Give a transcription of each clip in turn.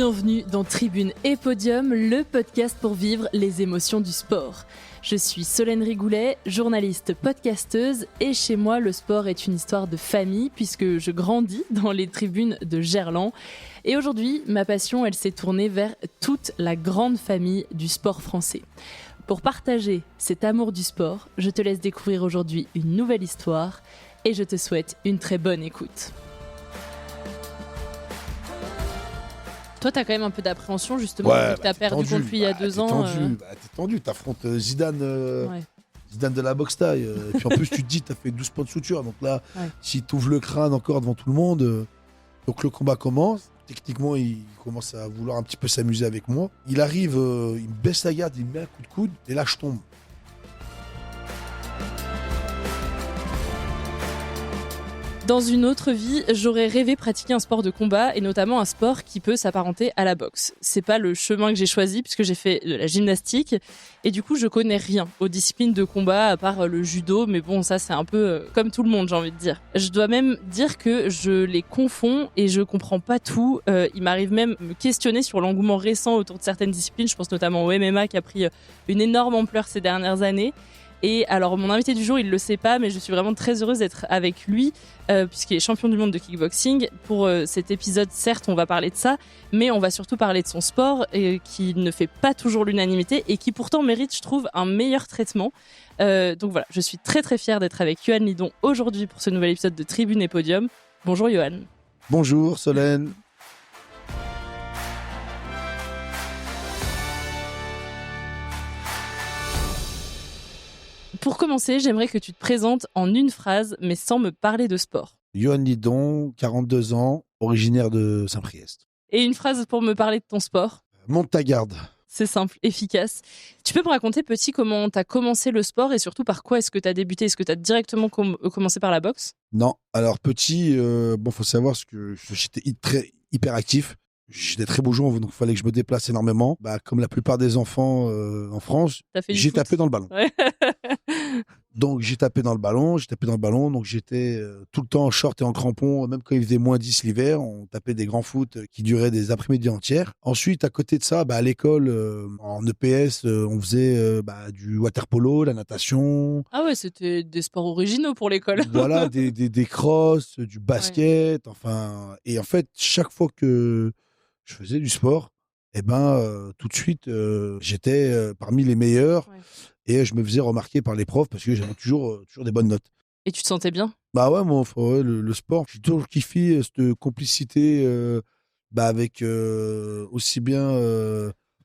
Bienvenue dans Tribune et Podium, le podcast pour vivre les émotions du sport. Je suis Solène Rigoulet, journaliste podcasteuse, et chez moi, le sport est une histoire de famille puisque je grandis dans les tribunes de Gerland. Et aujourd'hui, ma passion, elle s'est tournée vers toute la grande famille du sport français. Pour partager cet amour du sport, je te laisse découvrir aujourd'hui une nouvelle histoire et je te souhaite une très bonne écoute. Toi, t'as quand même un peu d'appréhension, justement, vu que t'as perdu contre lui il y a 2 ans. T'es tendu, t'affrontes Zidane, Zidane de la boxe taille. Et puis en plus, tu te dis, t'as fait 12 points de suture. Donc là, si t'ouvres le crâne encore devant tout le monde, donc le combat commence. Techniquement, il commence à vouloir un petit peu s'amuser avec moi. Il arrive, il me baisse la garde, il me met un coup de coude, et là, je tombe. Dans une autre vie, j'aurais rêvé pratiquer un sport de combat et notamment un sport qui peut s'apparenter à la boxe. C'est pas le chemin que j'ai choisi puisque j'ai fait de la gymnastique et du coup je connais rien aux disciplines de combat à part le judo, mais bon ça c'est un peu comme tout le monde j'ai envie de dire. Je dois même dire que je les confonds et je comprends pas tout. Il m'arrive même de me questionner sur l'engouement récent autour de certaines disciplines, je pense notamment au MMA qui a pris une énorme ampleur ces dernières années. Et alors, mon invité du jour, il le sait pas, mais je suis vraiment très heureuse d'être avec lui, puisqu'il est champion du monde de kickboxing. Pour cet épisode, certes, on va parler de ça, mais on va surtout parler de son sport, qui ne fait pas toujours l'unanimité et qui pourtant mérite, je trouve, un meilleur traitement. Donc voilà, je suis très très fière d'être avec Yohan Lidon aujourd'hui pour ce nouvel épisode de Tribune et Podium. Bonjour Yohan. Bonjour Solène. Pour commencer, j'aimerais que tu te présentes en une phrase, mais sans me parler de sport. Yohan Lidon, 42 ans, originaire de Saint-Priest. Et une phrase pour me parler de ton sport. Monte ta garde. C'est simple, efficace. Tu peux me raconter, petit, comment tu as commencé le sport et surtout par quoi est-ce que tu as débuté? Est-ce que tu as directement commencé par la boxe? Non, alors petit, faut savoir que j'étais hyper actif. J'étais très beau joueur, donc il fallait que je me déplace énormément. Comme la plupart des enfants en France, j'ai tapé dans le ballon. Ouais. Donc j'ai tapé dans le ballon, donc j'étais tout le temps en short et en crampons, même quand il faisait moins 10 l'hiver, on tapait des grands foot qui duraient des après-midi entières. Ensuite, à côté de ça, à l'école, en EPS, on faisait du water polo, la natation. Ah ouais, c'était des sports originaux pour l'école. Voilà, des crosses, du basket, enfin. Et en fait, chaque fois que je faisais du sport, tout de suite, j'étais parmi les meilleurs. Ouais. Et je me faisais remarquer par les profs parce que j'avais toujours des bonnes notes. Et tu te sentais bien? Ouais, moi, le sport, j'ai toujours kiffé cette complicité avec aussi bien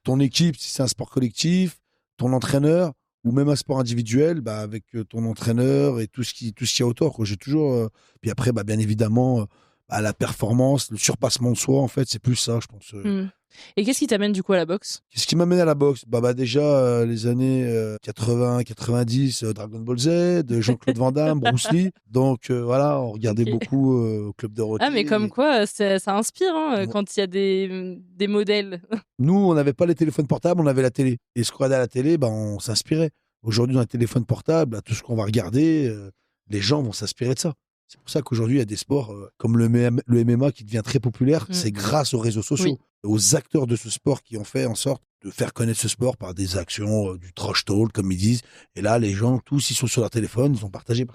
ton équipe, si c'est un sport collectif, ton entraîneur, ou même un sport individuel, avec ton entraîneur et tout ce qu'il y a autour. J'ai toujours. Puis après, bien évidemment, la performance, le surpassement de soi, en fait, c'est plus ça, je pense. Et qu'est-ce qui t'amène du coup à la boxe? Qu'est-ce qui m'amène à la boxe? Déjà, les années 80, 90, Dragon Ball Z, Jean-Claude Van Damme, Bruce Lee. Donc voilà, on regardait beaucoup au Club Dorothée. Ah, mais comme quoi, ça inspire quand il y a des modèles. Nous, on n'avait pas les téléphones portables, on avait la télé. Et ce qu'on regardait à la télé, on s'inspirait. Aujourd'hui, dans les téléphones portables, tout ce qu'on va regarder, les gens vont s'inspirer de ça. C'est pour ça qu'aujourd'hui, il y a des sports comme le MMA qui devient très populaire. C'est grâce aux réseaux sociaux, aux acteurs de ce sport qui ont fait en sorte de faire connaître ce sport par des actions, du trash talk, comme ils disent. Et là, les gens, tous, ils sont sur leur téléphone, ils ont partagé.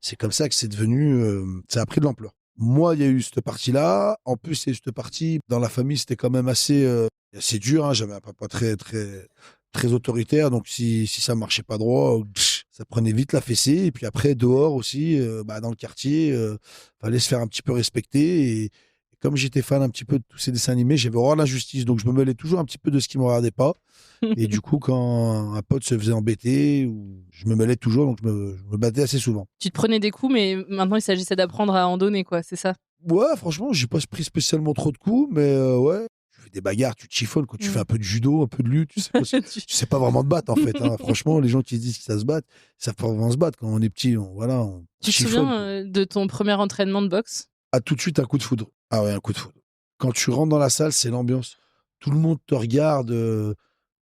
C'est comme ça que c'est devenu, ça a pris de l'ampleur. Moi, il y a eu cette partie-là. En plus, c'est cette partie, dans la famille, c'était quand même assez dur. J'avais un papa très, très, très autoritaire. Donc, si ça marchait pas droit, ça prenait vite la fessée. Et puis après, dehors aussi, dans le quartier, fallait se faire un petit peu respecter. Et comme j'étais fan un petit peu de tous ces dessins animés, j'avais horreur de l'injustice. Donc, je me mêlais toujours un petit peu de ce qui ne me regardait pas. Et du coup, quand un pote se faisait embêter, je me mêlais toujours. Donc, je me battais assez souvent. Tu te prenais des coups, mais maintenant, il s'agissait d'apprendre à en donner, quoi. C'est ça? Ouais, franchement, j'ai pas pris spécialement trop de coups. Mais ouais, tu fais des bagarres, tu te chiffonnes. Quand tu fais un peu de judo, un peu de lutte, tu sais pas vraiment te battre, en fait. Franchement, les gens qui disent que ça se bat, ils savent pas vraiment se battre. Quand on est petit, on Tu te souviens de ton premier entraînement de boxe? Tout de suite, un coup de foudre. Ah ouais, un coup de foudre. Quand tu rentres dans la salle, c'est l'ambiance. Tout le monde te regarde.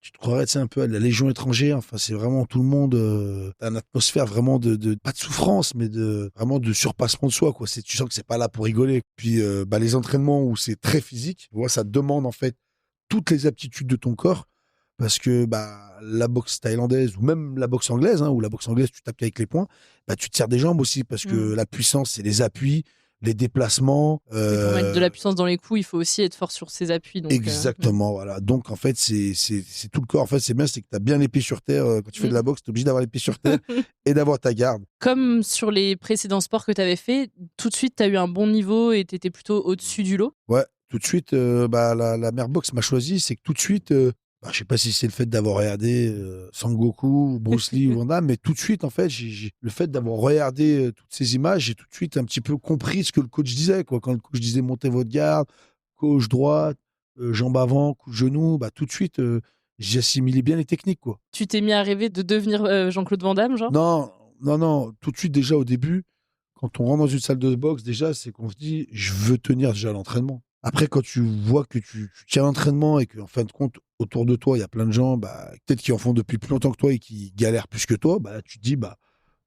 Tu te croirais, tu sais, un peu à la Légion étrangère. Enfin, c'est vraiment tout le monde. T'as une atmosphère vraiment pas de souffrance, mais vraiment de surpassement de soi, quoi. Tu sens que c'est pas là pour rigoler. Puis, les entraînements où c'est très physique, tu vois, ça demande, en fait, toutes les aptitudes de ton corps. Parce que, la boxe thaïlandaise, ou même la boxe anglaise, hein, ou la boxe anglaise, tu tapes qu'avec les poings, tu te sers des jambes aussi. Parce que la puissance, c'est les appuis, les déplacements. Oui, pour mettre de la puissance dans les coups, il faut aussi être fort sur ses appuis. Donc, Exactement, voilà. Donc, en fait, c'est tout le corps. En fait, c'est bien, c'est que tu as bien les pieds sur terre. Quand tu fais de la boxe, tu es obligé d'avoir les pieds sur terre et d'avoir ta garde. Comme sur les précédents sports que tu avais fait, tout de suite, tu as eu un bon niveau et tu étais plutôt au-dessus du lot. Ouais, tout de suite, la mère boxe m'a choisi. C'est que tout de suite, je sais pas si c'est le fait d'avoir regardé Sangoku, Bruce Lee ou Van Damme, mais tout de suite, en fait, le fait d'avoir regardé toutes ces images, j'ai tout de suite un petit peu compris ce que le coach disait, quoi. Quand le coach disait montez votre garde, gauche, droite, jambe avant, coup de genou, tout de suite, j'ai assimilé bien les techniques, quoi. Tu t'es mis à rêver de devenir Jean-Claude Van Damme, genre? Non, non, non. Tout de suite, déjà au début, quand on rentre dans une salle de boxe, déjà, c'est qu'on se dit, je veux tenir déjà l'entraînement. Après, quand tu vois que tu tiens l'entraînement et qu'en fin de compte, autour de toi, il y a plein de gens, peut-être qui en font depuis plus longtemps que toi et qui galèrent plus que toi, tu te dis,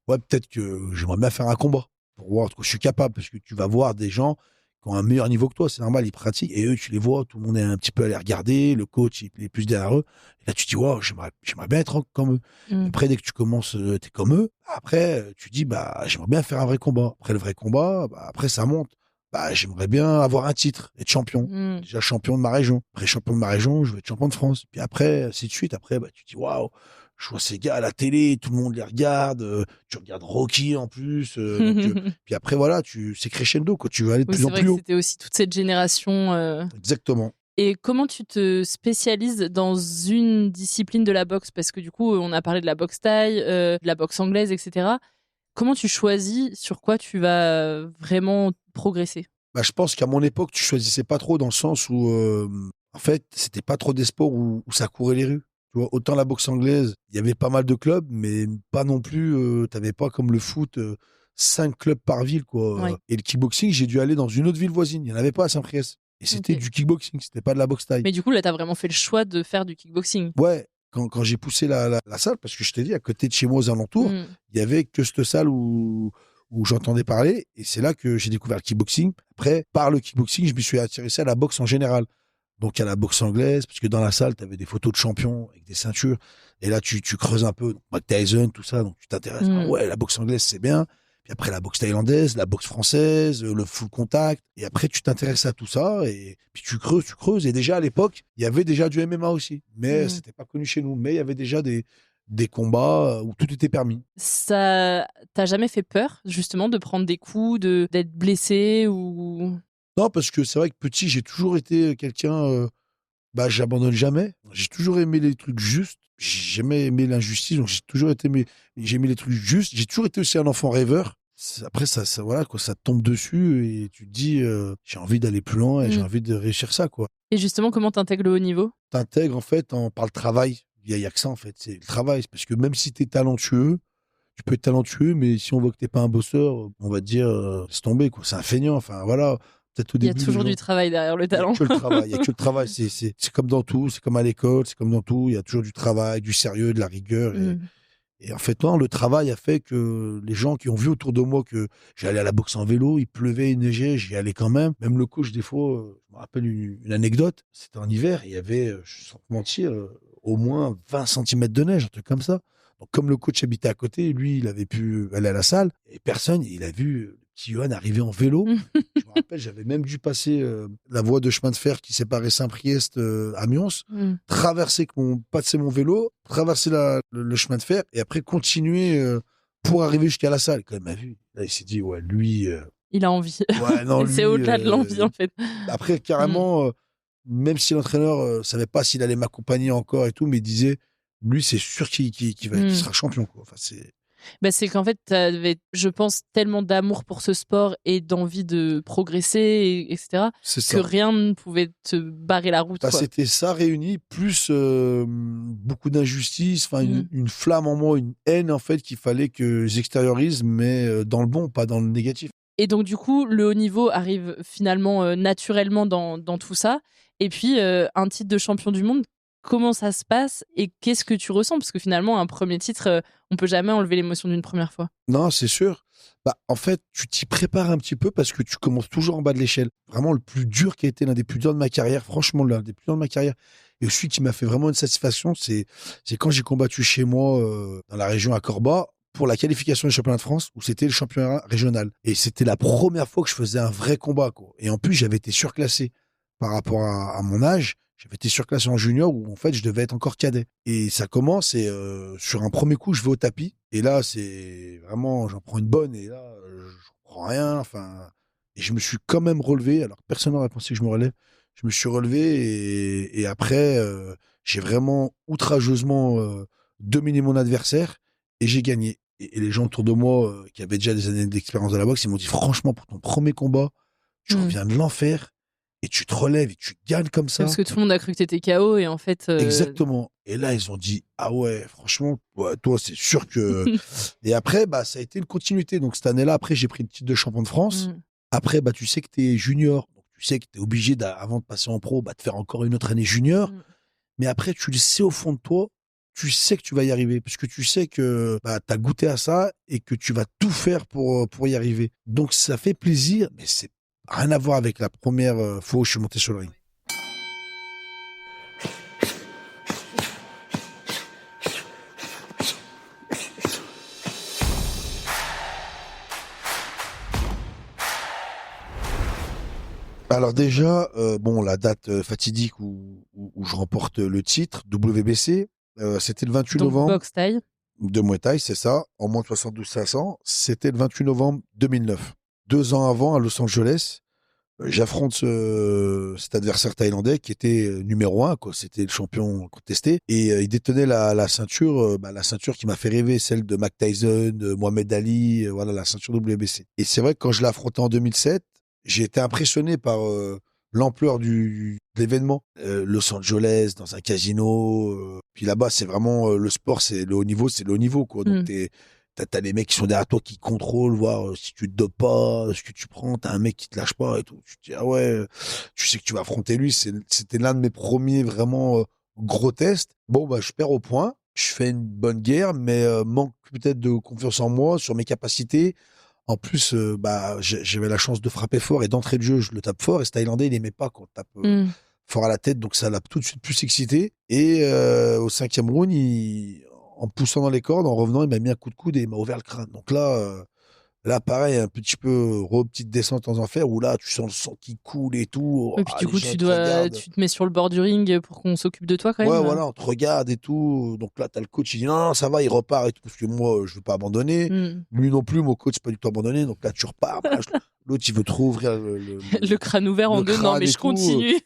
ouais, peut-être que j'aimerais bien faire un combat pour voir que je suis capable. Parce que tu vas voir des gens qui ont un meilleur niveau que toi, c'est normal, ils pratiquent. Et eux, tu les vois, tout le monde est un petit peu à les regarder, le coach, il est plus derrière eux. Et là, tu te dis, wow, j'aimerais bien être comme eux. Après, dès que tu commences, t'es comme eux. Après, tu dis, j'aimerais bien faire un vrai combat. Après le vrai combat, après, ça monte. J'aimerais bien avoir un titre, être champion. Déjà champion de ma région. Après champion de ma région, je veux être champion de France. Puis après, ainsi de suite. Après, tu te dis, waouh, je vois ces gars à la télé, tout le monde les regarde. Tu regardes Rocky en plus. Puis après, voilà, c'est crescendo, quoi. Tu veux aller de plus en plus haut. C'était aussi toute cette génération. Exactement. Et comment tu te spécialises dans une discipline de la boxe? Parce que du coup, on a parlé de la boxe thaï, de la boxe anglaise, etc. Comment tu choisis sur quoi tu vas vraiment progresser? Je pense qu'à mon époque, tu choisissais pas trop dans le sens où, en fait, c'était pas trop des sports où ça courait les rues. Tu vois, autant la boxe anglaise, il y avait pas mal de clubs, mais pas non plus, t'avais pas comme le foot, 5 clubs par ville, quoi. Oui. Et le kickboxing, j'ai dû aller dans une autre ville voisine. Il n'y en avait pas à Saint-Priest. Et c'était du kickboxing, c'était pas de la boxe thaï. Mais du coup, là, tu as vraiment fait le choix de faire du kickboxing. Ouais, quand j'ai poussé la salle, parce que je t'ai dit, à côté de chez moi, aux alentours, il y avait que cette salle où j'entendais parler. Et c'est là que j'ai découvert le kickboxing. Après, par le kickboxing, je me suis intéressé à la boxe en général. Donc, à la boxe anglaise, parce que dans la salle, tu avais des photos de champions avec des ceintures. Et là, tu creuses un peu. Mike Tyson, tout ça. Donc, tu t'intéresses. Ah ouais, la boxe anglaise, c'est bien. Puis après, la boxe thaïlandaise, la boxe française, le full contact. Et après, tu t'intéresses à tout ça. Et puis, tu creuses. Et déjà, à l'époque, il y avait déjà du MMA aussi. Mais c'était pas connu chez nous. Mais il y avait déjà des combats où tout était permis. Ça t'a jamais fait peur, justement, de prendre des coups, d'être blessé ou... Non, parce que c'est vrai que petit, j'ai toujours été quelqu'un... j'abandonne jamais. J'ai toujours aimé les trucs justes. J'ai jamais aimé l'injustice. Donc, j'ai aimé les trucs justes. J'ai toujours été aussi un enfant rêveur. Après, voilà, quoi, ça te tombe dessus et tu te dis, j'ai envie d'aller plus loin et j'ai envie de réussir ça, quoi. Et justement, comment t'intègres le haut niveau? T'intègres, en fait, par le travail. Il y a que ça, en fait. C'est le travail. Parce que même si t'es talentueux, tu peux être talentueux, mais si on voit que t'es pas un bosseur, on va te dire, laisse tomber, quoi. C'est un feignant. Enfin, voilà. Peut-être au début. Il y a toujours du travail derrière le talent. Il y a que le travail. Il y a que le travail. C'est comme dans tout. C'est comme à l'école. C'est comme dans tout. Il y a toujours du travail, du sérieux, de la rigueur. Et en fait, non, le travail a fait que les gens qui ont vu autour de moi que j'allais à la boxe en vélo, il pleuvait, il neigeait, j'y allais quand même. Même le coach, des fois, je me rappelle une anecdote. C'était en hiver, il y avait, sans te mentir, au moins 20 cm de neige, un truc comme ça. Donc, comme le coach habitait à côté, lui, il avait pu aller à la salle et personne, il a vu le petit Johan arriver en vélo. Je me rappelle, j'avais même dû passer la voie de chemin de fer qui séparait Saint-Priest à Mions, passer mon vélo, traverser le chemin de fer et après continuer pour arriver jusqu'à la salle. Quand il m'a vu, là, il s'est dit, ouais, lui... il a envie. Ouais, non, c'est au-delà de l'envie, en fait. Après, carrément, même si l'entraîneur savait pas s'il allait m'accompagner encore et tout, mais il disait, lui, c'est sûr qu'il sera champion, quoi. Enfin, c'est qu'en fait, tu avais, je pense, tellement d'amour pour ce sport et d'envie de progresser, etc., que rien ne pouvait te barrer la route. C'était ça réuni, plus beaucoup d'injustice, une flamme en moi, une haine, en fait, qu'il fallait que j'extériorise, mais dans le bon, pas dans le négatif. Et donc, du coup, le haut niveau arrive finalement naturellement dans tout ça. Et puis, un titre de champion du monde, comment ça se passe et qu'est-ce que tu ressens? Parce que finalement, un premier titre, on peut jamais enlever l'émotion d'une première fois. Non, c'est sûr. En fait, tu t'y prépares un petit peu parce que tu commences toujours en bas de l'échelle. Vraiment, le plus dur qui a été l'un des plus durs de ma carrière, franchement, l'un des plus durs de ma carrière, et celui qui m'a fait vraiment une satisfaction, c'est quand j'ai combattu chez moi, dans la région à Corba, pour la qualification du championnat de France, où c'était le championnat régional. Et c'était la première fois que je faisais un vrai combat, quoi. Et en plus, j'avais été surclassé par rapport à mon âge. J'avais été surclassé en junior où, en fait, je devais être encore cadet. Et ça commence et sur un premier coup, je vais au tapis. Et là, c'est vraiment, j'en prends une bonne et là, je prends rien. Enfin, et je me suis quand même relevé. Alors, personne n'aurait pensé que je me relève. Je me suis relevé et après, j'ai vraiment outrageusement dominé mon adversaire et j'ai gagné. Et les gens autour de moi, qui avaient déjà des années d'expérience de la boxe, ils m'ont dit, franchement, pour ton premier combat, tu reviens de l'enfer et tu te relèves et tu gagnes comme ça. Parce que tout le monde a cru que t'étais KO et en fait. Exactement. Et là, ils ont dit, ah ouais, franchement, ouais, toi, c'est sûr que. Et après, ça a été une continuité. Donc, cette année-là, après, j'ai pris le titre de champion de France. Après, tu sais que tu es junior. Donc, tu sais que tu es obligé, avant de passer en pro, de faire encore une autre année junior. Mais après, tu le sais au fond de toi, tu sais que tu vas y arriver. Parce que tu sais que tu as goûté à ça et que tu vas tout faire pour y arriver. Donc, ça fait plaisir, mais c'est rien à voir avec la première fois où je suis monté sur le ring. Alors déjà, la date fatidique où je remporte le titre, WBC, c'était le 28 Donc, novembre. boxe taille. De Muay Thai, c'est ça, en moins de 72 500. C'était le 28 novembre 2009. 2 ans avant, à Los Angeles, j'affronte cet adversaire thaïlandais qui était numéro 1, quoi. C'était le champion contesté. Et il détenait la ceinture, la ceinture qui m'a fait rêver, celle de Mike Tyson, de Mohamed Ali, voilà, la ceinture WBC. Et c'est vrai que quand je l'ai affronté en 2007, j'ai été impressionné par l'ampleur de l'événement. Los Angeles, dans un casino. Puis là-bas, c'est vraiment le sport, c'est le haut niveau, quoi. Donc, t'as les mecs qui sont derrière toi, qui contrôlent, voir si tu te dopes pas, ce que tu prends. T'as un mec qui te lâche pas et tout. Tu te dis, ah ouais, tu sais que tu vas affronter lui. C'était l'un de mes premiers vraiment gros tests. Bon, je perds au point. Je fais une bonne guerre, mais manque peut-être de confiance en moi, sur mes capacités. En plus, j'avais la chance de frapper fort et d'entrée de jeu, je le tape fort. Et ce Thaïlandais, il n'aimait pas quand on tape fort à la tête, donc ça l'a tout de suite plus excité. Et au 5e round, en poussant dans les cordes, en revenant, il m'a mis un coup de coude et il m'a ouvert le crâne. Donc là, pareil, un petit peu petite descente en enfer où là, tu sens le sang qui coule et tout. Et puis du coup, tu te mets sur le bord du ring pour qu'on s'occupe de toi quand même. Ouais, voilà, on te regarde et tout. Donc là, t'as le coach, il dit non, ça va, il repart et tout. Parce que moi, je veux pas abandonner. Lui non plus, mon coach, pas du tout abandonné. Donc là, tu repars. L'autre, il veut trop ouvrir le crâne ouvert en deux. Non, mais je continue.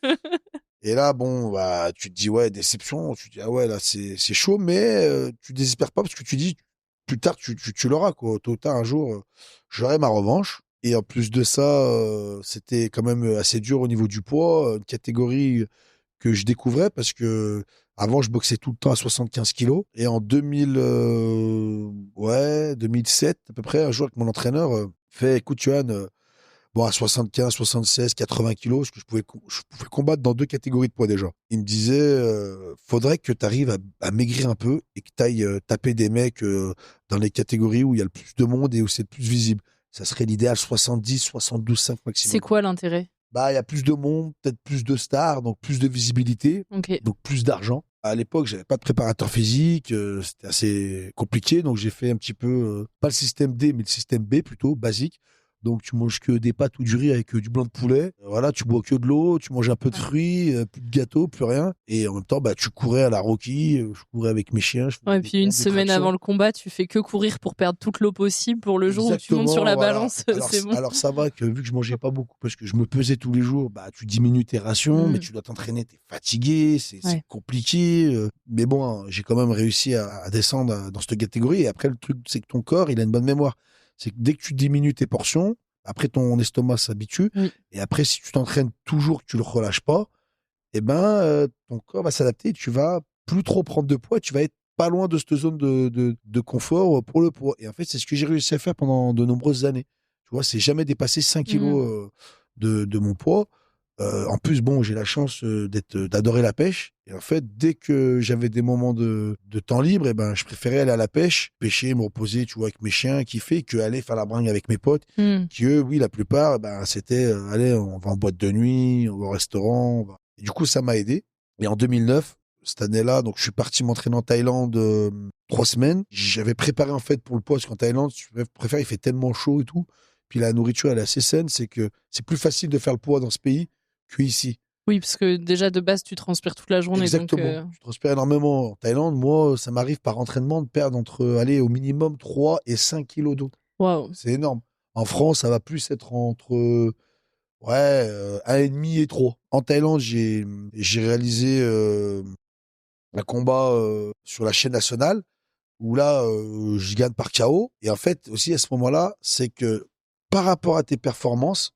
Et là, tu te dis, ouais, déception. Tu te dis, ah ouais, là, c'est chaud, mais tu désespères pas parce que tu dis, plus tard, tu l'auras, quoi. Tôt ou tard, un jour, j'aurai ma revanche. Et en plus de ça, c'était quand même assez dur au niveau du poids, une catégorie que je découvrais parce que avant, je boxais tout le temps à 75 kilos. Et en 2007, à peu près, un jour, avec mon entraîneur, fait, écoute, Johan, à 75, 76, 80 kilos, je pouvais combattre dans 2 catégories de poids déjà. Il me disait, faudrait que tu arrives à maigrir un peu et que tu ailles taper des mecs dans les catégories où il y a le plus de monde et où c'est le plus visible. Ça serait l'idéal 70, 72, 5 maximum. C'est quoi l'intérêt? Il y a plus de monde, peut-être plus de stars, donc plus de visibilité, donc plus d'argent. À l'époque, j'avais pas de préparateur physique, c'était assez compliqué, donc j'ai fait un petit peu, pas le système D, mais le système B plutôt, basique. Donc tu manges que des pâtes ou du riz avec du blanc de poulet. Voilà, tu bois que de l'eau, tu manges un peu de fruits, plus de gâteaux, plus rien. Et en même temps, tu courais à la Rocky, je courais avec mes chiens. Et puis une semaine avant le combat, tu fais que courir pour perdre toute l'eau possible pour le jour où tu montes sur la balance. C'est bon. Alors ça va que vu que je mangeais pas beaucoup, parce que je me pesais tous les jours, tu diminues tes rations, mais tu dois t'entraîner, t'es fatigué, c'est compliqué. Mais bon, j'ai quand même réussi à descendre dans cette catégorie. Et après, le truc, c'est que ton corps, il a une bonne mémoire. C'est que dès que tu diminues tes portions, après ton estomac s'habitue. Et après, si tu t'entraînes toujours, que tu le relâches pas, ton corps va s'adapter. Tu vas plus trop prendre de poids. Tu vas être pas loin de cette zone de confort pour le poids. Et en fait, c'est ce que j'ai réussi à faire pendant de nombreuses années. Tu vois, c'est jamais dépassé 5 kilos de mon poids. En plus, bon, j'ai la chance d'adorer la pêche. Et en fait, dès que j'avais des moments de temps libre, eh ben, je préférais aller à la pêche, pêcher, me reposer, tu vois, avec mes chiens, kiffer, que aller faire la bringue avec mes potes. Qui eux, oui, la plupart, ben, c'était, allez, on va en boîte de nuit, on va au restaurant. Et du coup, ça m'a aidé. Et en 2009, cette année-là, donc je suis parti m'entraîner en Thaïlande 3 semaines. J'avais préparé en fait pour le poids, parce qu'en Thaïlande, je préfère, il fait tellement chaud et tout. Puis la nourriture, elle est assez saine, c'est que c'est plus facile de faire le poids dans ce pays qu'ici. Oui, parce que déjà de base, tu transpires toute la journée. Exactement. Donc, Je transpire énormément. En Thaïlande, moi, ça m'arrive par entraînement de perdre au minimum 3 et 5 kilos d'eau. waouh. C'est énorme. En France, ça va plus être entre 1,5 et 3. En Thaïlande, j'ai réalisé un combat sur la chaîne nationale où là, je gagne par KO. Et en fait, aussi à ce moment-là, c'est que par rapport à tes performances,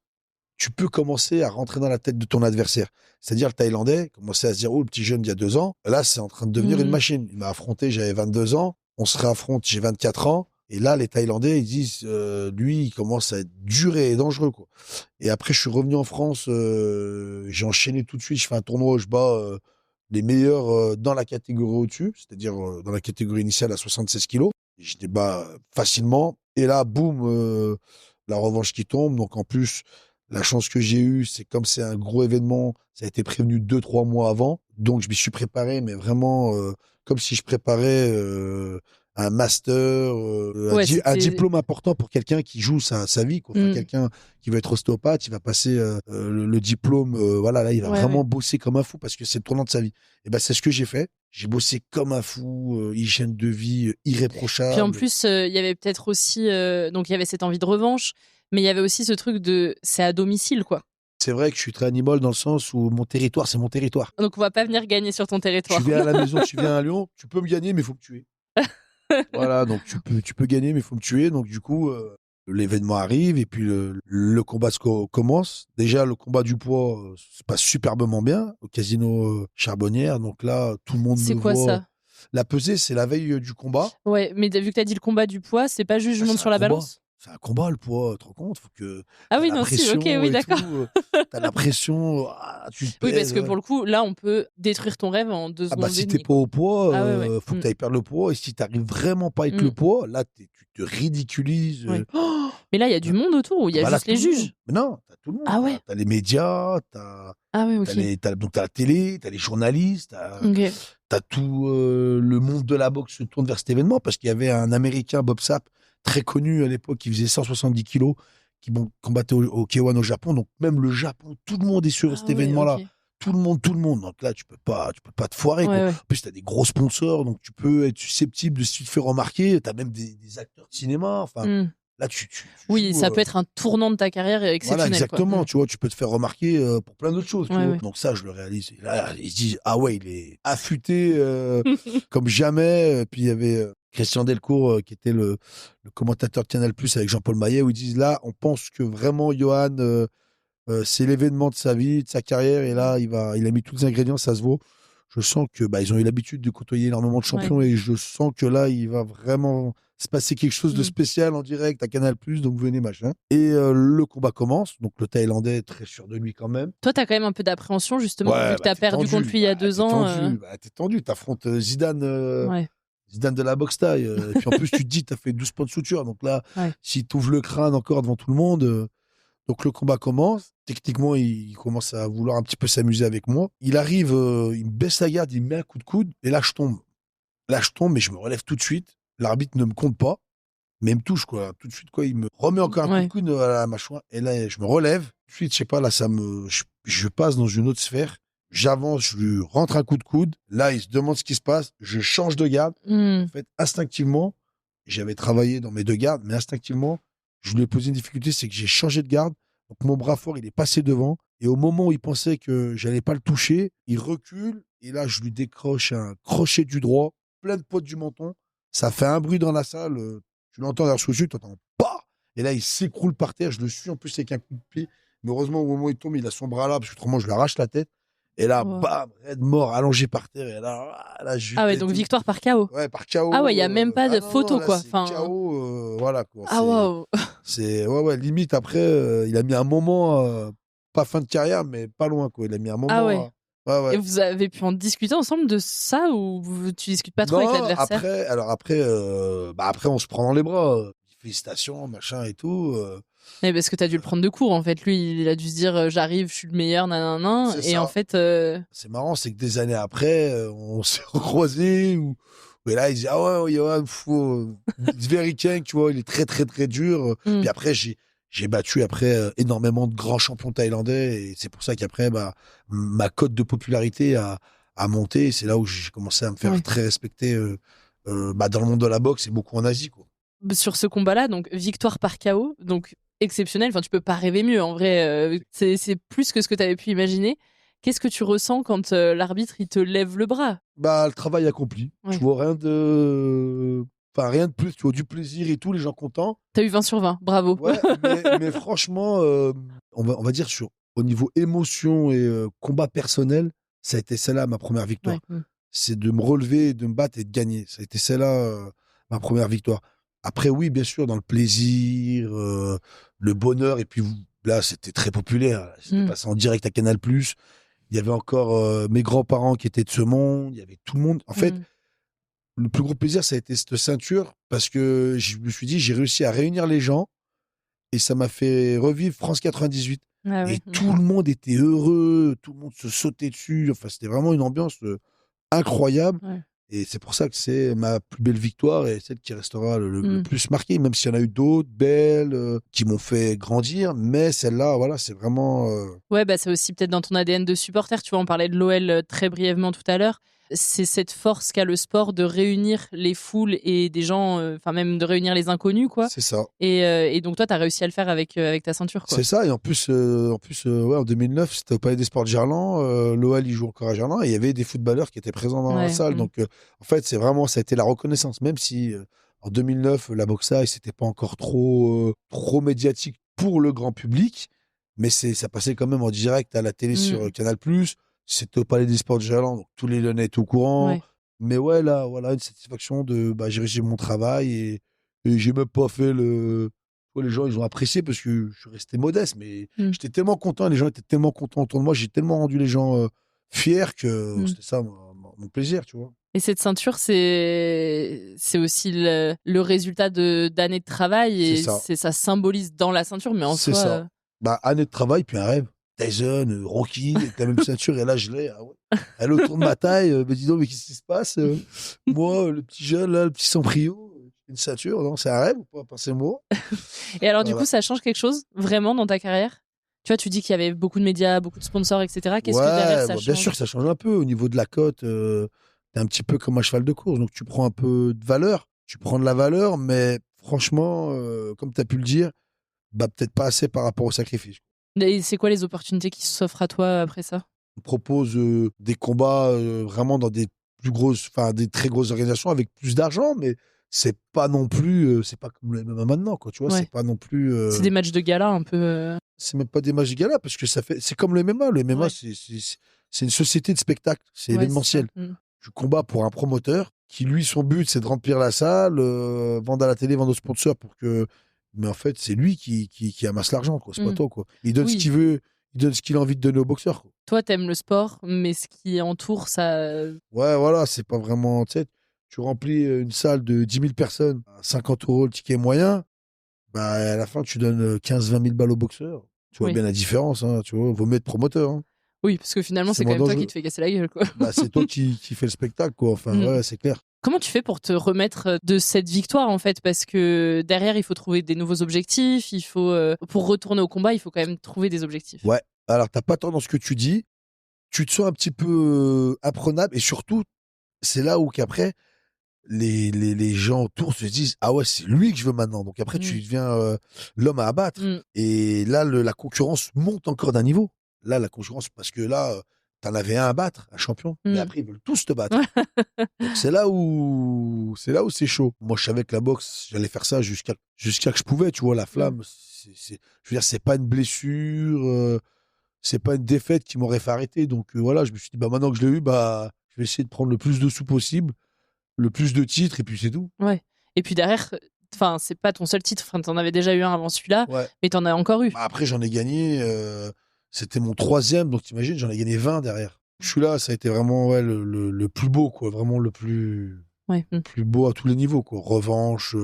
tu peux commencer à rentrer dans la tête de ton adversaire. C'est-à-dire, le Thaïlandais commençait à se dire, oh, le petit jeune d'il y a 2 ans, là, c'est en train de devenir une machine. Il m'a affronté, j'avais 22 ans. On se réaffronte, j'ai 24 ans. Et là, les Thaïlandais, ils disent, lui, il commence à être dur et dangereux, quoi. Et après, je suis revenu en France, j'ai enchaîné tout de suite. Je fais un tournoi où je bats les meilleurs dans la catégorie au-dessus, c'est-à-dire dans la catégorie initiale à 76 kilos. Je les bats facilement. Et là, boum, la revanche qui tombe. Donc, en plus, la chance que j'ai eue, c'est comme c'est un gros événement, ça a été prévenu 2-3 mois avant. Donc, je m'y suis préparé, mais vraiment comme si je préparais un master, un diplôme important pour quelqu'un qui joue sa vie, quoi. Enfin, quelqu'un qui veut être ostéopathe, il va passer le diplôme. Voilà, là, il va vraiment bosser comme un fou parce que c'est le tournant de sa vie. Et ben, c'est ce que j'ai fait. J'ai bossé comme un fou, hygiène de vie irréprochable. Puis en plus, il y avait peut-être aussi, donc il y avait cette envie de revanche, mais il y avait aussi ce truc de c'est à domicile, quoi. C'est vrai que je suis très animal dans le sens où mon territoire, c'est mon territoire. Donc on va pas venir gagner sur ton territoire. Tu viens à la maison, tu viens à Lyon, tu peux me gagner, mais il faut me tuer. Voilà, donc tu peux gagner, mais il faut me tuer. Donc du coup, l'événement arrive et puis le combat commence. Déjà, le combat du poids se passe superbement bien au casino Charbonnière. Donc là, tout le monde me voit. C'est quoi ça? La pesée, c'est la veille du combat. Ouais, mais vu que tu as dit le combat du poids, c'est pas juste je monte sur la balance? C'est un combat, le poids, tu te rends compte? Faut que ah oui, non, si, ok, oui, d'accord. T'as la pression, tu te pèses. Oui, parce que pour le coup, là, on peut détruire ton rêve en 2 secondes. Bah, si t'es pas au poids, faut que tu ailles perdre le poids. Et si t'arrives vraiment pas avec le poids, là, tu te ridiculises. Mais là, il y a du monde autour ou il y a juste les juges? Mais non, t'as tout le monde. Ah ouais. T'as les médias, donc t'as la télé, t'as les journalistes, t'as tout le monde de la boxe se tourne vers cet événement parce qu'il y avait un Américain, Bob Sapp, très connu à l'époque, qui faisait 170 kilos, qui combattait au K1 au Japon. Donc même le Japon, tout le monde est sur cet événement-là. Okay. Tout le monde. Donc là, tu peux pas te foirer. Quoi. En plus, tu as des gros sponsors, donc tu peux être susceptible de, si tu te fais remarquer, tu as même des acteurs de cinéma. Enfin, là, oui, ça peut être un tournant de ta carrière exceptionnel. Voilà, exactement. Quoi. Tu vois, tu peux te faire remarquer pour plein d'autres choses. Tu vois. Donc ça, je le réalise. Et là, ils se disent, ah ouais, il est affûté comme jamais. Puis il y avait Christian Delcourt, qui était le commentateur de Canal+ avec Jean-Paul Maillet, où ils disent, là, on pense que vraiment, Johan... c'est l'événement de sa vie, de sa carrière, et là, il a mis tous les ingrédients, ça se vaut. Je sens que ils ont eu l'habitude de côtoyer énormément de champions, et je sens que là, il va vraiment se passer quelque chose de spécial en direct à Canal+, donc venez, machin. Et le combat commence, donc le Thaïlandais est très sûr de lui quand même. Toi, t'as quand même un peu d'appréhension, justement, vu que t'as perdu contre lui il y a 2 ans. T'es tendu, t'affrontes Zidane... Zidane de la boxe taille. Et puis en plus, tu te dis, t'as fait 12 points de suture. Donc là, si t'ouvres le crâne encore devant tout le monde... Donc le combat commence. Techniquement, il commence à vouloir un petit peu s'amuser avec moi. Il arrive, il me baisse la garde, il me met un coup de coude, et là je tombe. Mais je me relève tout de suite. L'arbitre ne me compte pas, mais il me touche, quoi. Tout de suite, quoi. Il me remet encore un coup de coude à la mâchoire, et là je me relève. Tout de suite, je sais pas, là je passe dans une autre sphère. J'avance, je lui rentre un coup de coude. Là, il se demande ce qui se passe. Je change de garde. En fait, instinctivement, j'avais travaillé dans mes 2 gardes, mais instinctivement, je lui ai posé une difficulté, c'est que j'ai changé de garde. Donc mon bras fort, il est passé devant. Et au moment où il pensait que j'allais pas le toucher, il recule. Et là, je lui décroche un crochet du droit, plein de potes du menton. Ça fait un bruit dans la salle. Tu l'entends derrière dessus, tu entends pas. Et là, il s'écroule par terre. Je le suis en plus avec un coup de pied. Mais heureusement, au moment où il tombe, il a son bras là, parce que autrement, je lui arrache la tête. Et là, bam, raide mort, allongé par terre. Et là je ah ouais, donc victoire par KO. Ouais, par KO. Ah ouais, il n'y a même pas de photo, quoi. Enfin... KO, voilà, quoi. Ah waouh. C'est, limite, après, il a mis un moment pas fin de carrière, mais pas loin, quoi. Il a mis un moment. Ah ouais. Ouais, ouais. Et vous avez pu en discuter ensemble de ça ou tu discutes pas trop Non, avec l'adversaire? après, on se prend dans les bras. Félicitations, machin et tout. Parce que t'as dû le prendre de court, en fait. Lui, il a dû se dire, j'arrive, je suis le meilleur, nanana. C'est Et en ça. fait, C'est marrant, c'est que des années après, on s'est recroisés. Et là, il dit, ah ouais, Johan, it's very king, tu vois, il est très, très, très dur. Puis après, j'ai battu énormément de grands champions thaïlandais. Et c'est pour ça qu'après, ma cote de popularité a monté. C'est là où j'ai commencé à me faire très respecter dans le monde de la boxe et beaucoup en Asie, quoi. Sur ce combat-là, donc victoire par KO, donc exceptionnel. Enfin, tu peux pas rêver mieux. En vrai, c'est plus que ce que tu avais pu imaginer. Qu'est-ce que tu ressens quand l'arbitre il te lève le bras? Le travail accompli. Ouais. Tu vois, rien de plus. Tu vois, du plaisir et tout, les gens contents. T'as eu 20 sur 20, bravo. Ouais, mais franchement, on va dire au niveau émotion et combat personnel, ça a été celle-là ma première victoire. Ouais. C'est de me relever, de me battre et de gagner. Ça a été celle-là ma première victoire. Après, oui, bien sûr, dans le plaisir, le bonheur, et puis là, c'était très populaire. C'était passé en direct à Canal+. Il y avait encore mes grands-parents qui étaient de ce monde. Il y avait tout le monde. En fait, le plus gros plaisir, ça a été cette ceinture parce que je me suis dit, j'ai réussi à réunir les gens et ça m'a fait revivre France 98. Ah Et ouais. tout le monde était heureux, tout le monde se sautait dessus. Enfin, c'était vraiment une ambiance incroyable. Ouais. Et c'est pour ça que c'est ma plus belle victoire et celle qui restera le plus marquée, même s'il y en a eu d'autres belles qui m'ont fait grandir. Mais celle-là, voilà, c'est vraiment. Ouais, c'est aussi peut-être dans ton ADN de supporter. Tu vois, on parlait de l'OL très brièvement tout à l'heure. C'est cette force qu'a le sport de réunir les foules et des gens, enfin même de réunir les inconnus, quoi. C'est ça. Et donc toi, t'as réussi à le faire avec ta ceinture, quoi. C'est ça. Et en plus, en 2009, c'était au Palais des Sports de Gerland. L'OL, il joue encore à Gerland. Et il y avait des footballeurs qui étaient présents dans la salle. Donc, en fait, ça a été la reconnaissance. Même si en 2009, la boxe-taille, c'était pas encore trop médiatique pour le grand public. Mais ça passait quand même en direct à la télé sur Canal+. C'était au Palais des Sports de Gerland. Donc, tous les Lyonnais étaient au courant. Ouais. Mais ouais, là, voilà, une satisfaction de j'ai réussi mon travail et j'ai même pas fait le. Les gens, ils ont apprécié parce que je suis resté modeste, mais j'étais tellement content, les gens étaient tellement contents autour de moi, j'ai tellement rendu les gens fiers que c'était ça mon plaisir, tu vois. Et cette ceinture, c'est aussi le résultat d'années de travail et ça symbolise dans la ceinture, mais en soi. C'est ça. Année de travail, puis un rêve. Tyson, Rocky, avec la même ceinture, et là, je l'ai. Ah ouais. Elle est autour de ma taille, dis donc, mais qu'est-ce qui se passe moi, le petit jeune, là, le petit Samprio, une ceinture, non, c'est un rêve ou pas? Pensez-moi. Et alors, du coup, ça change quelque chose vraiment dans ta carrière? Tu vois, tu dis qu'il y avait beaucoup de médias, beaucoup de sponsors, etc. Qu'est-ce que derrière ça change? Bien sûr que ça change un peu. Au niveau de la cote, t'es un petit peu comme un cheval de course. Donc, tu prends un peu de valeur. Tu prends de la valeur, mais franchement, comme tu as pu le dire, peut-être pas assez par rapport au sacrifice. Et c'est quoi les opportunités qui s'offrent à toi après ça? On propose des combats vraiment dans des des très grosses organisations avec plus d'argent, mais c'est pas non plus, c'est pas comme le MMA maintenant, quoi. Tu vois, c'est pas non plus. C'est des matchs de gala un peu. C'est même pas des matchs de gala parce que c'est comme le MMA. Le MMA, c'est une société de spectacle, c'est événementiel. Tu combats pour un promoteur qui, lui, son but, c'est de remplir la salle, vendre à la télé, vendre aux sponsors mais en fait, c'est lui qui amasse l'argent, quoi. C'est pas toi, quoi. Il donne ce qu'il veut, il donne ce qu'il a envie de donner aux boxeurs, quoi. Toi, t'aimes le sport, mais ce qui entoure ça. Ouais, voilà, c'est pas vraiment. Tu sais, tu remplis une salle de 10 000 personnes, à 50 € le ticket moyen, à la fin, tu donnes 15-20 000 balles aux boxeurs. Tu vois bien la différence, hein, tu vois. Vaut mieux être promoteur, hein. Oui, parce que finalement, c'est quand même toi qui te fais casser la gueule, quoi. C'est toi qui fais le spectacle, quoi. Enfin, ouais, c'est clair. Comment tu fais pour te remettre de cette victoire, en fait? Parce que derrière, il faut trouver des nouveaux objectifs. Il faut, pour retourner au combat, il faut quand même trouver des objectifs. Ouais. Alors, t'as pas tort dans ce que tu dis. Tu te sens un petit peu imprenable. Et surtout, c'est là où qu'après, les gens autour se disent, ah ouais, c'est lui que je veux maintenant. Donc après, tu deviens l'homme à abattre. Et là, la concurrence monte encore d'un niveau. Là, la concurrence, parce que là, t'en avais un à battre, un champion. Mais après, ils veulent tous te battre. Donc c'est là où c'est chaud. Moi, je savais que la boxe, j'allais faire ça jusqu'à que je pouvais. Tu vois, la flamme, je veux dire, c'est pas une blessure, c'est pas une défaite qui m'aurait fait arrêter. Donc voilà, je me suis dit, maintenant que je l'ai eu, je vais essayer de prendre le plus de sous possible, le plus de titres, et puis c'est tout. Ouais. Et puis derrière, enfin, c'est pas ton seul titre. Enfin, t'en avais déjà eu un avant celui-là, mais t'en as encore eu. Après, j'en ai gagné. C'était mon 3e, donc t'imagines, j'en ai gagné 20 derrière. Celui-là, ça a été vraiment le plus beau, quoi. Vraiment le plus beau à tous les niveaux, quoi. Revanche,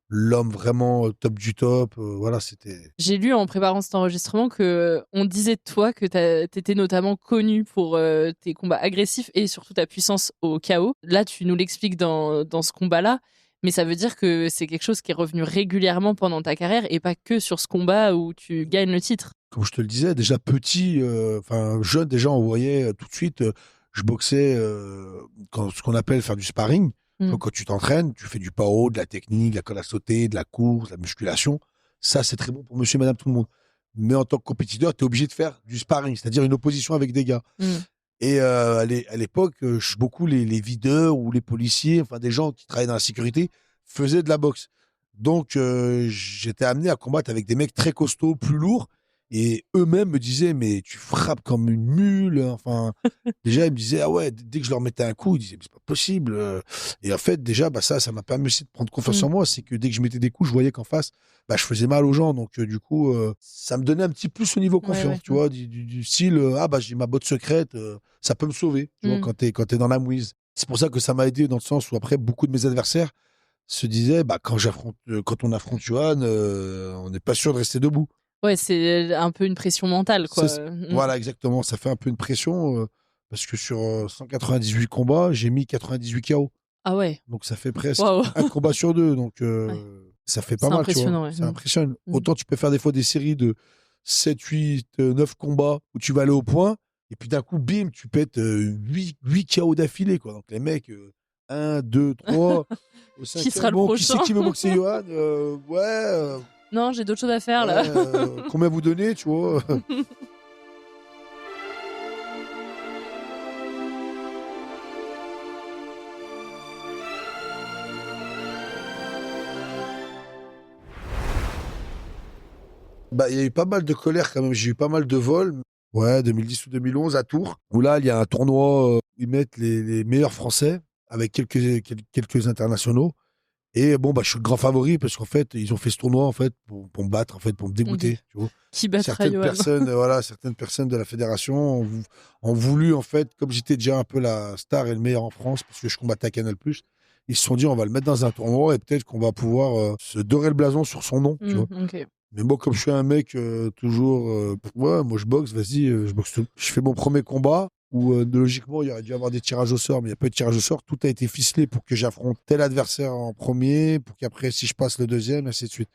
l'homme vraiment top du top. Voilà, c'était... J'ai lu en préparant cet enregistrement que on disait de toi que t'étais notamment connu pour tes combats agressifs et surtout ta puissance au KO. Là, tu nous l'expliques dans ce combat-là, mais ça veut dire que c'est quelque chose qui est revenu régulièrement pendant ta carrière et pas que sur ce combat où tu gagnes le titre. Comme je te le disais, déjà petit, jeune, déjà, on voyait tout de suite, je boxais ce qu'on appelle faire du sparring. Donc, quand tu t'entraînes, tu fais du PAO, de la technique, de la corde à sauter, de la course, de la musculation. Ça, c'est très bon pour monsieur et madame tout le monde. Mais en tant que compétiteur, tu es obligé de faire du sparring, c'est-à-dire une opposition avec des gars. Et à l'époque, beaucoup les videurs ou les policiers, enfin des gens qui travaillaient dans la sécurité, faisaient de la boxe. Donc, j'étais amené à combattre avec des mecs très costauds, plus lourds. Et eux-mêmes me disaient, mais tu frappes comme une mule. Enfin, déjà, ils me disaient, ah ouais, dès que je leur mettais un coup, ils disaient, c'est pas possible. Et en fait, déjà, ça m'a permis aussi de prendre confiance en moi. C'est que dès que je mettais des coups, je voyais qu'en face, je faisais mal aux gens. Donc, du coup, ça me donnait un petit plus au niveau confiance, tu vois, du style, j'ai ma botte secrète, ça peut me sauver, tu vois, quand t'es dans la mouise. C'est pour ça que ça m'a aidé dans le sens où après, beaucoup de mes adversaires se disaient, quand on affronte Yohan, on n'est pas sûr de rester debout. Ouais, c'est un peu une pression mentale, quoi. Voilà, exactement. Ça fait un peu une pression parce que sur 198 combats, j'ai mis 98 KO. Ah ouais. Donc ça fait presque un combat sur 2. Donc ça fait pas mal, tu vois. Ouais. Ça impressionne. Autant tu peux faire des fois des séries de 7, 8, 9 combats où tu vas aller au point et puis d'un coup, bim, tu pètes 8 KO d'affilée, quoi. Donc les mecs, 1, 2, 3. Qui sera le prochain? Qui c'est qui veut boxer Yohan? Non, j'ai d'autres choses à faire, là. Combien vous donnez, tu vois? Il y a eu pas mal de colère quand même. J'ai eu pas mal de vols. Ouais, 2010 ou 2011 à Tours. Où là, il y a un tournoi où ils mettent les meilleurs Français avec quelques internationaux. Et je suis le grand favori parce qu'en fait, ils ont fait ce tournoi en fait pour me battre, en fait, pour me dégoûter. Tu vois. Qui battra certaines personnes de la fédération ont voulu, en fait, comme j'étais déjà un peu la star et le meilleur en France, parce que je combattais à Canal+, ils se sont dit, on va le mettre dans un tournoi et peut-être qu'on va pouvoir se dorer le blason sur son nom. Tu vois. Okay. Mais moi, comme je suis un mec toujours, moi je boxe, vas-y, je boxe tout. Je fais mon premier combat où logiquement il y aurait dû avoir des tirages au sort, mais il n'y a pas eu de tirage au sort. Tout a été ficelé pour que j'affronte tel adversaire en premier, pour qu'après, si je passe le deuxième, ainsi de suite.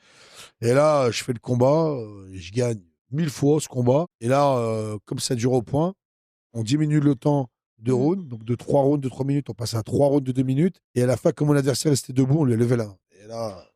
Et là, je fais le combat, et je gagne 1000 fois ce combat. Et là, comme ça dure au point, on diminue le temps de rounds, donc de 3 rounds de 3 minutes, on passe à 3 rounds de 2 minutes. Et à la fin, comme mon adversaire restait debout, on lui a levé la main. Et là,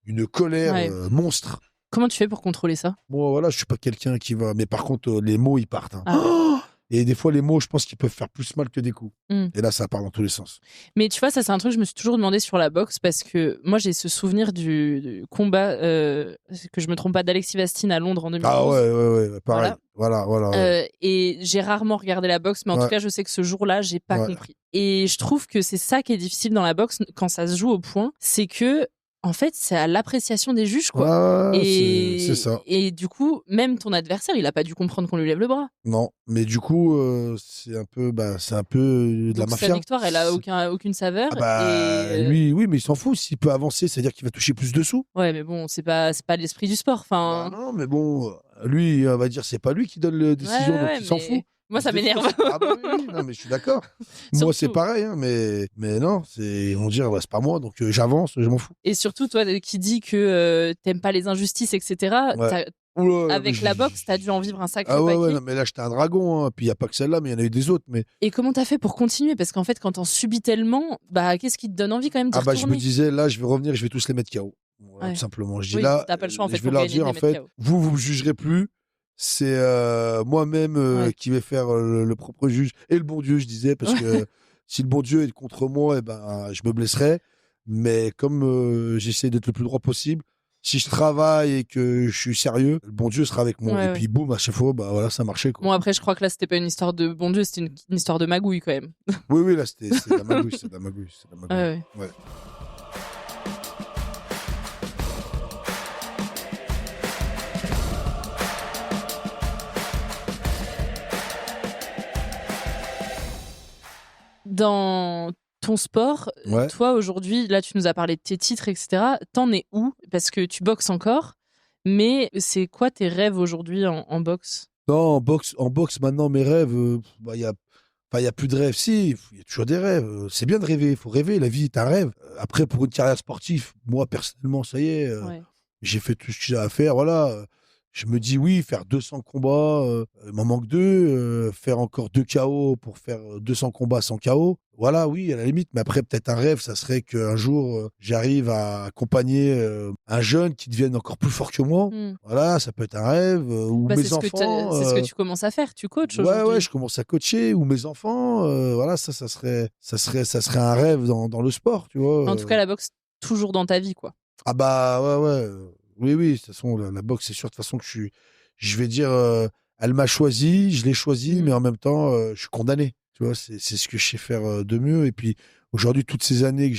une colère monstre. Comment tu fais pour contrôler ça? Moi, voilà, je suis pas quelqu'un qui va... Mais par contre, les mots, ils partent. Hein. Et des fois, les mots, je pense qu'ils peuvent faire plus mal que des coups. Et là, ça part dans tous les sens. Mais tu vois, ça, c'est un truc que je me suis toujours demandé sur la boxe parce que moi, j'ai ce souvenir du combat, que je me trompe pas, d'Alexis Vastine à Londres en 2012. Ah ouais, pareil. Voilà. Et j'ai rarement regardé la boxe, mais en tout cas, je sais que ce jour-là, j'ai pas compris. Et je trouve que c'est ça qui est difficile dans la boxe quand ça se joue au point, c'est que en fait, c'est à l'appréciation des juges, quoi. C'est ça. Et du coup, même ton adversaire, il a pas dû comprendre qu'on lui lève le bras. Non, mais du coup, c'est un peu de la mafia. Sa victoire, elle a aucune saveur. Lui, oui, mais il s'en fout. S'il peut avancer, c'est-à-dire qu'il va toucher plus de sous. Ouais, mais bon, c'est pas l'esprit du sport. Enfin. Non, mais bon, lui, on va dire, c'est pas lui qui donne la décision, donc il s'en fout. Moi, ça m'énerve. Oui, non, mais je suis d'accord. Moi, c'est pareil, hein, mais non, on dirait, c'est pas moi, donc j'avance, je m'en fous. Et surtout, toi, qui dis que t'aimes pas les injustices, etc., avec la boxe, t'as dû en vivre un sacré paquet. Ouais, non, mais là, j'étais un dragon, hein. Puis il n'y a pas que celle-là, mais il y en a eu des autres. Mais... Et comment t'as fait pour continuer? Parce qu'en fait, quand t'en subis tellement, qu'est-ce qui te donne envie quand même d'y retourner? Je me disais, là, je vais revenir, je vais tous les mettre KO. Tout simplement. Je dis là, t'as pas le choix, en fait, je vais leur dire, en fait, vous me jugerez plus. C'est moi-même qui vais faire le propre juge et le bon Dieu, je disais, parce que si le bon Dieu est contre moi, je me blesserai. Mais comme j'essaie d'être le plus droit possible, si je travaille et que je suis sérieux, le bon Dieu sera avec moi. Et puis boum, à chaque fois, ça marchait, quoi. Bon, après, je crois que là, c'était pas une histoire de bon Dieu, c'était une histoire de magouille quand même. Oui, là, c'était de la magouille. C'est de la magouille. Ouais. Dans ton sport, Ouais. toi aujourd'hui, là tu nous as parlé de tes titres, etc. T'en es où? Parce que tu boxes encore, mais c'est quoi tes rêves aujourd'hui en boxe? Non, en boxe maintenant, mes rêves, il y a plus de rêves. Si, il y a toujours des rêves. C'est bien de rêver, il faut rêver, la vie est un rêve. Après, pour une carrière sportive, moi, personnellement, ça y est, Ouais. j'ai fait tout ce que j'ai à faire, voilà. Je me dis oui, faire 200 combats, il m'en manque deux. Faire encore 2 KO pour faire 200 combats sans KO. Voilà, oui, à la limite. Mais après, peut-être un rêve, ça serait qu'un jour, j'arrive à accompagner un jeune qui devienne encore plus fort que moi. Hmm. Voilà, ça peut être un rêve. Ou Bah, mes enfants. c'est ce que tu commences à faire. Tu coaches Ouais, aujourd'hui. je commence à coacher. Ou mes enfants. Voilà, ça serait un rêve dans le sport, tu vois. En tout cas, la boxe toujours dans ta vie, quoi. Ah bah ouais, ouais. Oui, oui, de toute façon, la boxe, c'est sûr, de toute façon que je vais dire, elle m'a choisi, je l'ai choisi, mais en même temps, je suis condamné. Tu vois, c'est ce que je sais faire de mieux. Et puis aujourd'hui, toutes ces années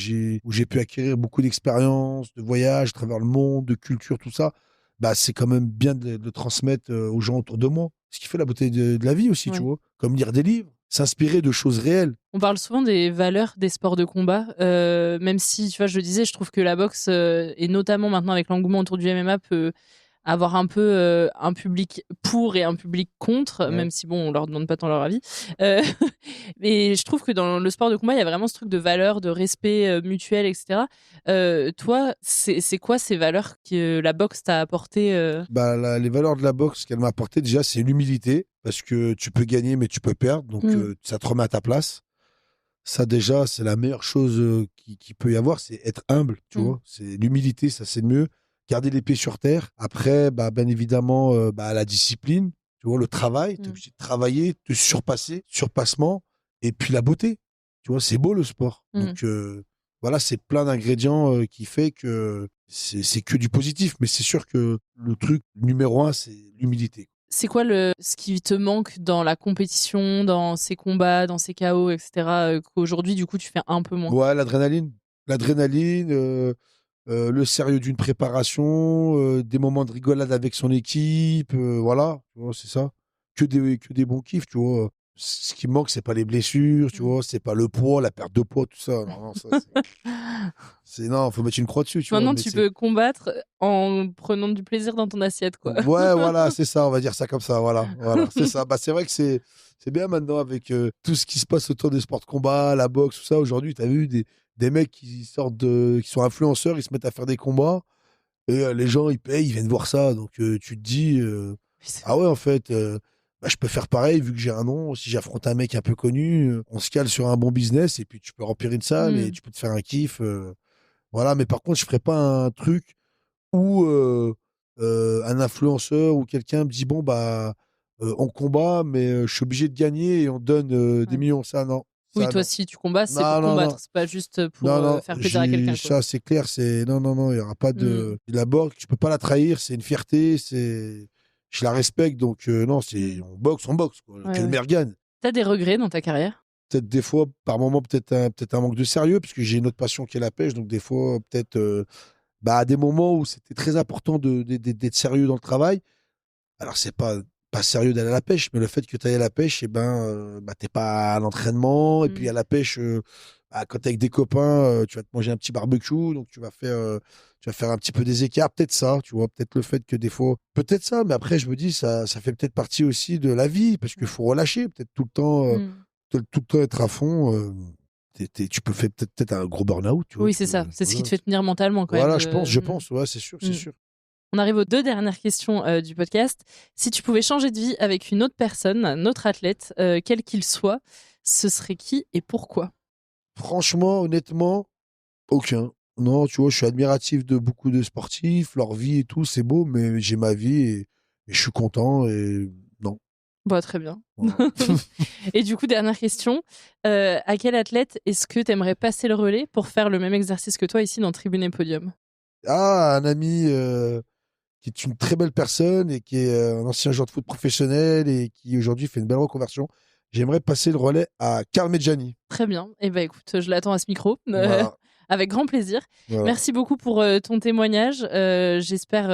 où j'ai pu acquérir beaucoup d'expérience, de voyages à travers le monde, de culture, tout ça, bah c'est quand même bien de le transmettre aux gens autour de moi. Ce qui fait la beauté de la vie aussi, tu Ouais. vois. Comme lire des livres, s'inspirer de choses réelles. On parle souvent des valeurs des sports de combat, même si, tu vois, je le disais, je trouve que la boxe, et notamment maintenant avec l'engouement autour du MMA, peut avoir un peu un public pour et un public contre, Ouais. même si, bon, on leur demande pas tant leur avis. Euh, mais je trouve que dans le sport de combat, il y a vraiment ce truc de valeurs, de respect mutuel, etc. Toi, c'est quoi ces valeurs que la boxe t'a apporté Bah, les valeurs de la boxe qu'elle m'a apporté déjà, c'est l'humilité, parce que tu peux gagner, mais tu peux perdre, donc ça te remet à ta place. Ça, déjà, c'est la meilleure chose qui peut y avoir, c'est être humble, tu Mm. vois. C'est l'humilité, ça, c'est le mieux. Garder les pieds sur terre. Après, bah, bien évidemment, la discipline, tu vois, le travail. Tu es Mm. obligé de travailler, de surpasser, surpassement. Et puis la beauté. Tu vois, c'est beau le sport. Mm. Donc, voilà, c'est plein d'ingrédients qui fait que c'est que du positif. Mais c'est sûr que le truc numéro un, c'est l'humilité. C'est quoi ce qui te manque dans la compétition, dans ces combats, dans ces KO, etc., qu'aujourd'hui, du coup, tu fais un peu moins? Ouais, l'adrénaline. L'adrénaline, le sérieux d'une préparation, des moments de rigolade avec son équipe, voilà, tu vois, c'est ça. Que des bons kiffs, tu vois. Ce qui me manque, c'est pas les blessures, tu Mm. vois, c'est pas le poids, la perte de poids, tout ça. Non, non, ça, non, faut mettre une croix dessus, tu vois. Maintenant, Mais tu c'est, peux combattre en prenant du plaisir dans ton assiette, quoi. ouais, voilà, c'est ça, on va dire ça comme ça, voilà, voilà, c'est ça. Bah, c'est vrai que c'est bien maintenant avec tout ce qui se passe autour des sports de combat, la boxe, tout ça. Aujourd'hui, tu as vu des mecs qui sont influenceurs, ils se mettent à faire des combats. Et les gens, ils payent, ils viennent voir ça. Donc, tu te dis, ah ouais, en fait, bah, je peux faire pareil vu que j'ai un nom. Si j'affronte un mec un peu connu, on se cale sur un bon business et puis tu peux remplir une salle et Mm. tu peux te faire un kiff. Voilà, mais par contre, je ferais pas un truc où un influenceur ou quelqu'un me dit, bon, bah, on combat, mais je suis obligé de gagner et on donne des Ouais. millions. Ça, non. Oui, Ça, toi, non. si tu combats, c'est pour Non, non, non. combattre, c'est pas juste pour Non, non, faire plaisir à quelqu'un, quoi. ça c'est clair, c'est non, non, non, il n'y aura pas Mm. de la boxe, tu peux pas la trahir, c'est une fierté, je la respecte, donc non, on boxe, quoi. Ouais, Que le ouais. meilleur gagne. T'as des regrets dans ta carrière? Peut-être des fois, par moment, peut-être un manque de sérieux, parce que j'ai une autre passion qui est la pêche, donc des fois, peut-être, à des moments où c'était très important d'être sérieux dans le travail. Alors, c'est pas sérieux d'aller à la pêche, mais le fait que tu ailles à la pêche, t'es pas à l'entraînement. Et puis Mm. à la pêche, quand t'es avec des copains, tu vas te manger un petit barbecue, donc tu vas faire un petit peu des écarts. Peut-être ça, tu vois, peut-être le fait que des fois, peut-être ça, mais après, je me dis, ça fait peut-être partie aussi de la vie, parce qu'il faut relâcher, peut-être tout le temps, Mm. tout le temps être à fond. Tu peux faire peut-être un gros burn-out, tu vois. Oui, c'est ça. C'est ce qui Voilà, te fait tenir mentalement, quand même. voilà, je pense, ouais, c'est sûr, c'est Mm. sûr. On arrive aux deux dernières questions du podcast. Si tu pouvais changer de vie avec une autre personne, un autre athlète, quel qu'il soit, ce serait qui et pourquoi? Franchement, honnêtement, aucun. Non, tu vois, je suis admiratif de beaucoup de sportifs, leur vie et tout, c'est beau, mais j'ai ma vie et je suis content et non. Bah, très bien. Voilà. Et du coup, dernière question. À quel athlète est-ce que tu aimerais passer le relais pour faire le même exercice que toi ici dans Tribune et Podium? Ah, un ami qui est une très belle personne et qui est un ancien joueur de foot professionnel et qui aujourd'hui fait une belle reconversion. J'aimerais passer le relais à Karl Medjani. Très bien. Eh ben, écoute, je l'attends à ce micro. Voilà, Avec grand plaisir. voilà. Merci beaucoup pour ton témoignage. J'espère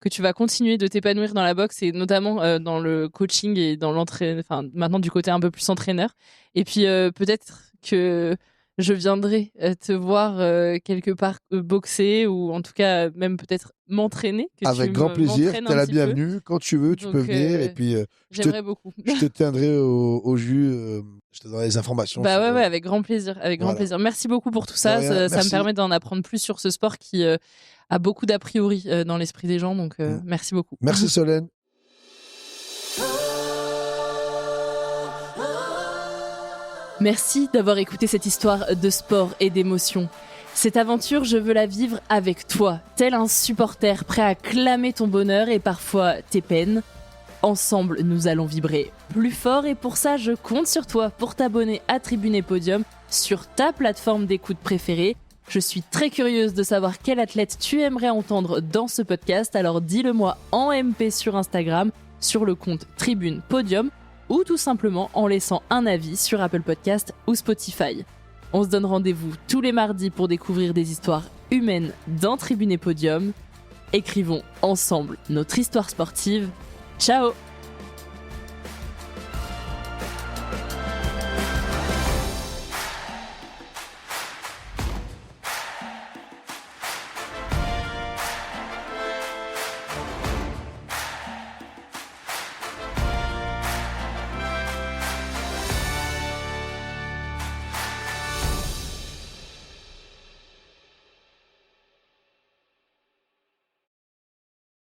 que tu vas continuer de t'épanouir dans la boxe et notamment dans le coaching et dans l'entraînement, enfin maintenant du côté un peu plus entraîneur. Et puis peut-être que je viendrai te voir quelque part boxer ou en tout cas même peut-être m'entraîner. Avec grand plaisir, t'es la bienvenue. Quand tu veux, tu peux venir. Et puis, j'aimerais beaucoup. Je te tiendrai au jus, je te donnerai les informations. Ouais, avec grand plaisir. Avec grand plaisir. Merci beaucoup pour tout ça. Ça me permet d'en apprendre plus sur ce sport qui a beaucoup d'a priori dans l'esprit des gens. Donc, merci beaucoup. Merci Solène. Merci d'avoir écouté cette histoire de sport et d'émotion. Cette aventure, je veux la vivre avec toi, tel un supporter prêt à clamer ton bonheur et parfois tes peines. Ensemble, nous allons vibrer plus fort et pour ça, je compte sur toi pour t'abonner à Tribune et Podium sur ta plateforme d'écoute préférée. Je suis très curieuse de savoir quel athlète tu aimerais entendre dans ce podcast, alors dis-le-moi en MP sur Instagram, sur le compte Tribune Podium, ou tout simplement en laissant un avis sur Apple Podcast ou Spotify. On se donne rendez-vous tous les mardis pour découvrir des histoires humaines dans Tribune et Podium. Écrivons ensemble notre histoire sportive. Ciao!